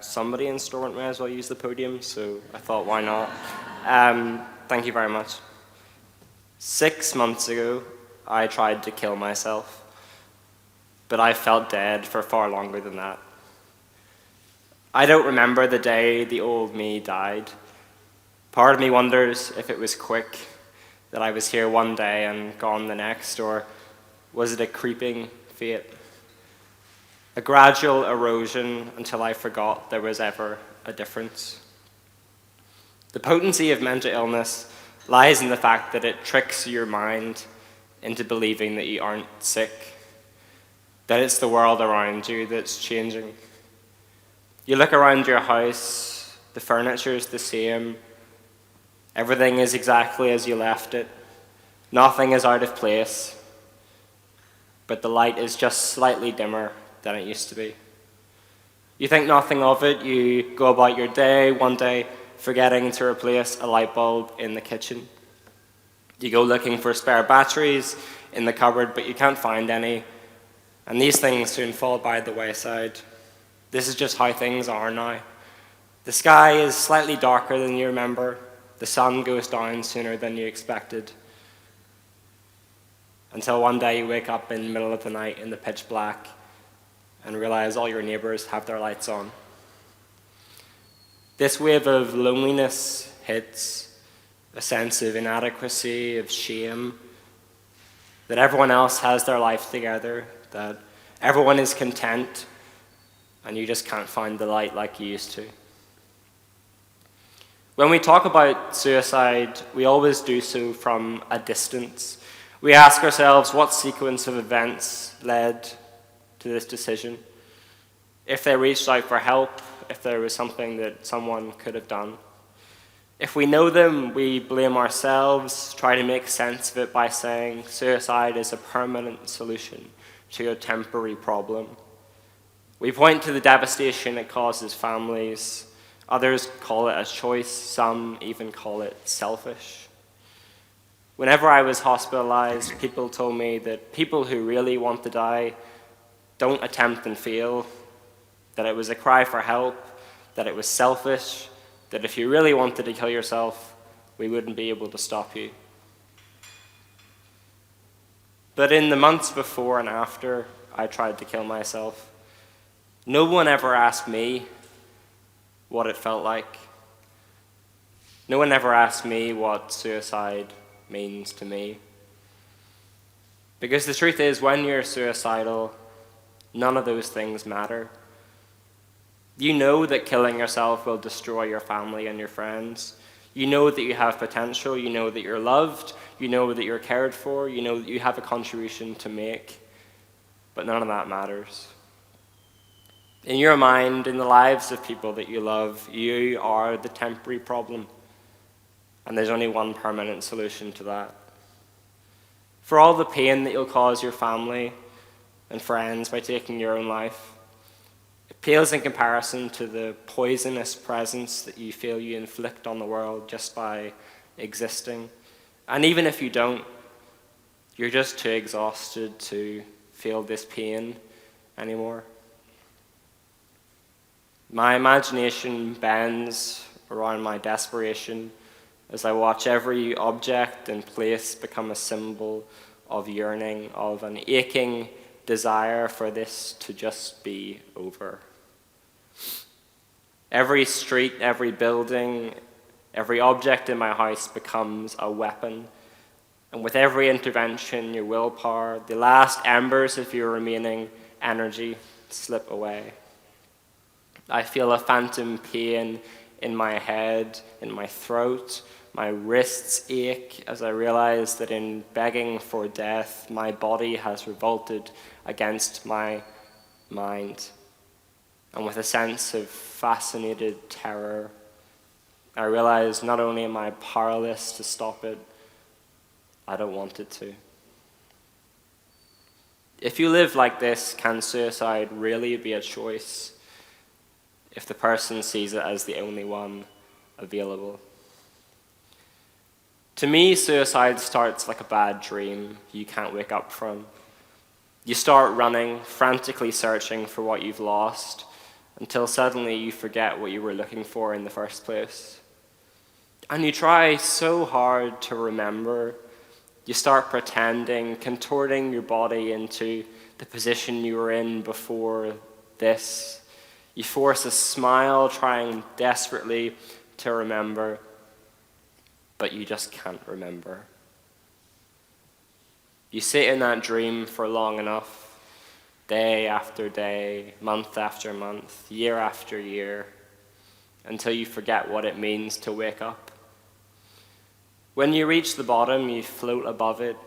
Somebody in Stormont may as well use the podium, so I thought, why not? Thank you very much. 6 months ago, I tried to kill myself, but I felt dead for far longer than that. I don't remember the day the old me died. Part of me wonders if it was quick, that I was here one day and gone the next, or was it a creeping fate? A gradual erosion until I forgot there was ever a difference. The potency of mental illness lies in the fact that it tricks your mind into believing that you aren't sick, that it's the world around you that's changing. You look around your house, the furniture's the same, everything is exactly as you left it, nothing is out of place, but the light is just slightly dimmer than it used to be. You think nothing of it, you go about your day, one day forgetting to replace a light bulb in the kitchen. You go looking for spare batteries in the cupboard, but you can't find any, and these things soon fall by the wayside. This is just how things are now. The sky is slightly darker than you remember, the sun goes down sooner than you expected, until one day you wake up in the middle of the night in the pitch black and realize all your neighbors have their lights on. This wave of loneliness hits, a sense of inadequacy, of shame, that everyone else has their life together, that everyone is content, and you just can't find the light like you used to. When we talk about suicide, we always do so from a distance. We ask ourselves what sequence of events led to this decision. If they reached out for help, if there was something that someone could have done. If we know them, we blame ourselves, try to make sense of it by saying suicide is a permanent solution to a temporary problem. We point to the devastation it causes families. Others call it a choice, some even call it selfish. Whenever I was hospitalized, people told me that people who really want to die don't attempt and fail, that it was a cry for help, that it was selfish, that if you really wanted to kill yourself, we wouldn't be able to stop you. But in the months before and after I tried to kill myself, no one ever asked me what it felt like. No one ever asked me what suicide means to me. Because the truth is, when you're suicidal, none of those things matter. You know that killing yourself will destroy your family and your friends. You know that you have potential. You know that you're loved. You know that you're cared for. You know that you have a contribution to make. But none of that matters. In your mind, in the lives of people that you love, you are the temporary problem. And there's only one permanent solution to that. For all the pain that you'll cause your family and friends by taking your own life, it pales in comparison to the poisonous presence that you feel you inflict on the world just by existing. And even if you don't, you're just too exhausted to feel this pain anymore. My imagination bends around my desperation as I watch every object and place become a symbol of yearning, of an aching desire for this to just be over. Every street, every building, every object in my house becomes a weapon. And with every intervention, your willpower, the last embers of your remaining energy slip away. I feel a phantom pain in my head, in my throat. My wrists ache as I realize that in begging for death, my body has revolted against my mind. And with a sense of fascinated terror, I realize not only am I powerless to stop it, I don't want it to. If you live like this, can suicide really be a choice if the person sees it as the only one available? To me, suicide starts like a bad dream you can't wake up from. You start running, frantically searching for what you've lost, until suddenly you forget what you were looking for in the first place. And you try so hard to remember. You start pretending, contorting your body into the position you were in before this. You force a smile, trying desperately to remember, but you just can't remember. You sit in that dream for long enough, day after day, month after month, year after year, until you forget what it means to wake up. When you reach the bottom, you float above it,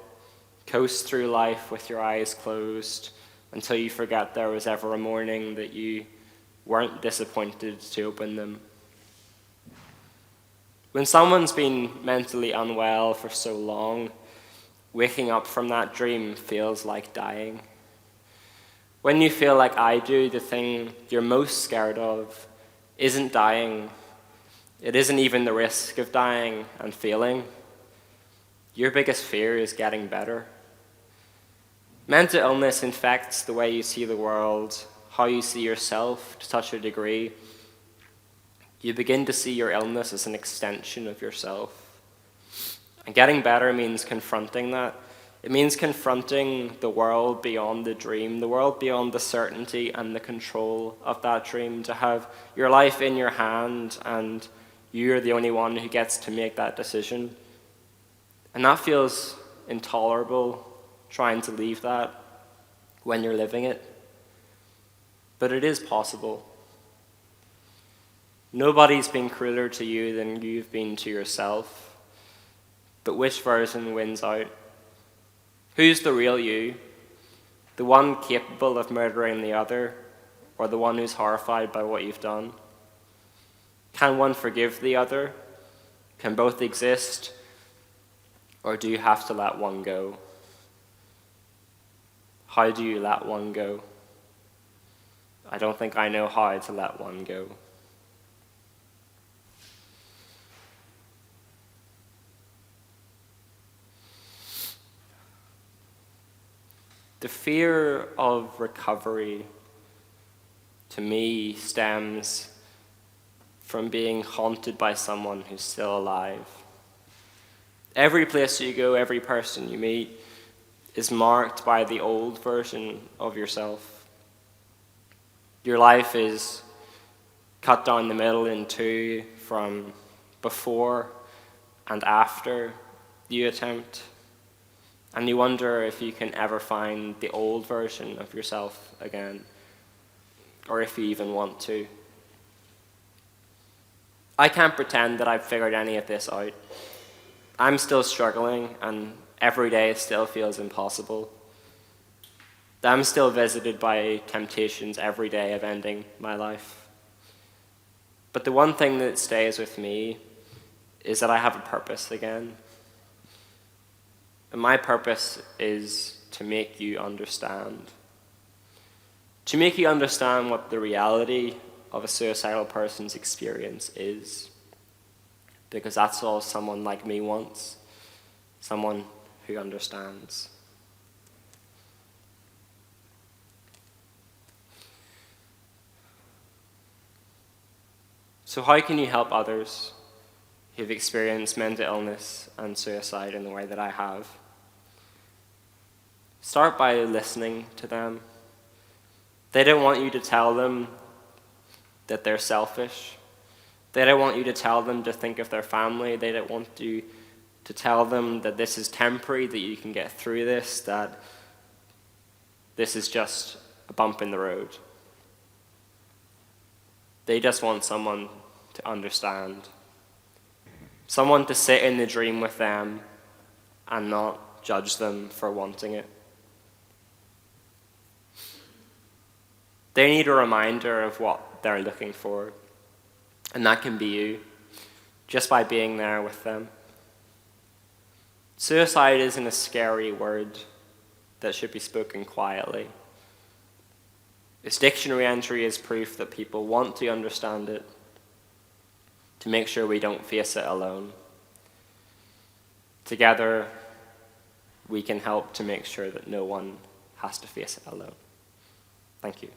coast through life with your eyes closed, until you forget there was ever a morning that you weren't disappointed to open them. When someone's been mentally unwell for so long, waking up from that dream feels like dying. When you feel like I do, the thing you're most scared of isn't dying. It isn't even the risk of dying and failing. Your biggest fear is getting better. Mental illness infects the way you see the world, how you see yourself to such a degree. You begin to see your illness as an extension of yourself. And getting better means confronting that. It means confronting the world beyond the dream, the world beyond the certainty and the control of that dream, to have your life in your hand and you're the only one who gets to make that decision. And that feels intolerable, trying to leave that when you're living it. But it is possible. Nobody's been crueler to you than you've been to yourself. But which version wins out? Who's the real you? The one capable of murdering the other, or the one who's horrified by what you've done? Can one forgive the other? Can both exist? Or do you have to let one go? How do you let one go? I don't think I know how to let one go. The fear of recovery, to me, stems from being haunted by someone who's still alive. Every place you go, every person you meet is marked by the old version of yourself. Your life is cut down the middle in two, from before and after you attempt. And you wonder if you can ever find the old version of yourself again, or if you even want to. I can't pretend that I've figured any of this out. I'm still struggling, and every day still feels impossible. I'm still visited by temptations every day of ending my life. But the one thing that stays with me is that I have a purpose again. And my purpose is to make you understand. To make you understand what the reality of a suicidal person's experience is. Because that's all someone like me wants. Someone who understands. So how can you help others who've experienced mental illness and suicide in the way that I have? Start by listening to them. They don't want you to tell them that they're selfish. They don't want you to tell them to think of their family. They don't want you to tell them that this is temporary, that you can get through this, that this is just a bump in the road. They just want someone to understand. Someone to sit in the dream with them and not judge them for wanting it. They need a reminder of what they're looking for. And that can be you, just by being there with them. Suicide isn't a scary word that should be spoken quietly. Its dictionary entry is proof that people want to understand it, to make sure we don't face it alone. Together, we can help to make sure that no one has to face it alone. Thank you.